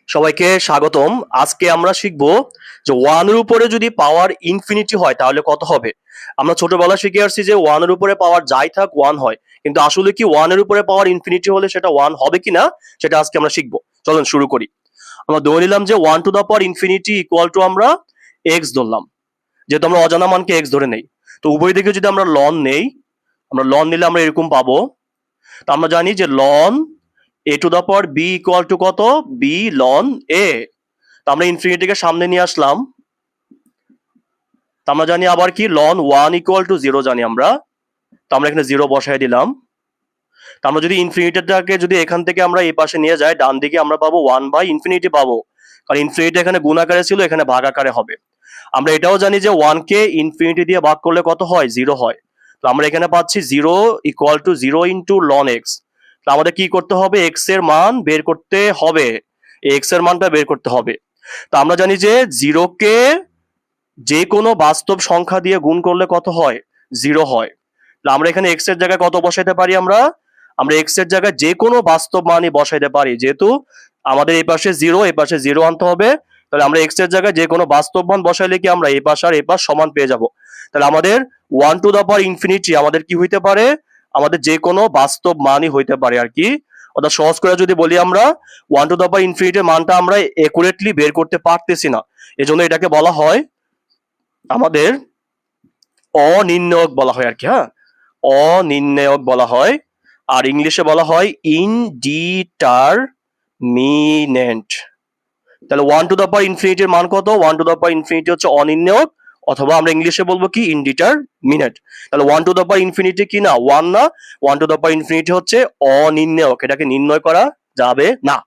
সবাইকে স্বাগতম। আজকে আমরা শিখবো যে ওয়ানের উপরে যদি পাওয়ার ইনফিনিটি হয় তাহলে কত হবে। আমরা ছোটবেলা শিখে আসছি যে ওয়ানের উপরে পাওয়ার যাই থাক ওয়ান হয়, কিন্তু আসলে কি ওয়ানের উপরে পাওয়ার ইনফিনিটি হলে সেটা ওয়ান হবে কিনা সেটা আজকে আমরা শিখবো। চলুন শুরু করি। আমরা ধরে নিলাম যে one to the power infinity equal to আমরা এক্স ধরলাম, যেহেতু আমরা অজানা মানকে এক্স ধরে নেই। তো উভয় দিকে যদি আমরা লন নেই, আমরা লন নিলে আমরা এরকম পাবো। তো আমরা জানি যে ln a to the power b equal to কত, বি লন এ। তো আমরা ইনফিনিটিকে সামনে নিয়ে আসলাম। তো আমরা জানি আবার কি ln one equal to zero জানি আমরা। তো আমরা এখানে জিরো বসাই দিলাম। তো আমরা যদি ইনফিনিটিটাকে যদি এখান থেকে আমরা এই পাশে নিয়ে যাই, ডান দিকে আমরা পাবো ওয়ান বাই ইনফিনিটি পাবো, কারণ ইনফিনিটি এখানে গুণ আকারে ছিল, এখানে ভাগ আকারে হবে। আমরা এটাও জানি যে ওয়ান কে ইনফিনিটি দিয়ে ভাগ করলে কত হয়, জিরো হয়। তো আমরা এখানে পাচ্ছি zero equal to zero into loan x. তো আমাদের কি করতে হবে, এক্স এর মান বের করতে হবে, এক্স এর মানটা বের করতে হবে। তো আমরা জানি যে জিরোকে যে কোনো বাস্তব সংখ্যা দিয়ে গুণ করলে কত হয়, জিরো হয়। আমরা এখানে এক্স এর জায়গায় কত বসাইতে পারি, আমরা এক্স এর জায়গায় যে কোনো বাস্তব মানই বসাইতে পারি, যেহেতু আমাদের এই পাশে জিরো, এই পাশে জিরো আনতে হবে। তাহলে আমরা এক্স এর জায়গায় যে কোনো বাস্তব মান বসাইলে কি আমরা এই পাশ আর এই পাশ সমান পেয়ে যাব। তাহলে আমাদের one to the power infinity আমাদের কি হইতে পারে, আমাদের যে কোনো বাস্তব মানই হইতে পারে আর কি। অর্থাৎ সহজ করে যদি বলি, আমরা ওয়ান টু দা পাওয়ার ইনফিনিটির মানটা আমরা একুরেটলি বের করতে পারতেছি না, এজন্য এটাকে বলা হয় আমাদের অনির্ণায়ক বলা হয় আর কি। হ্যাঁ, অনির্ণায়ক বলা হয়। আর ইংলিশে বলা হয় ইনডিটারমিনেন্ট। তাহলে ওয়ান টু দা পাওয়ার ইনফিনিটির মান কত, one to the power infinity হচ্ছে অনির্ণায়ক, অথবা আমরা ইংলিশে বলবো কি ইনডিটারমিনেন্ট। তাহলে one to the power infinity কি না, ওয়ান না, one to the power infinity হচ্ছে অনির্ণায়ক, এটাকে নির্ণয় করা যাবে না।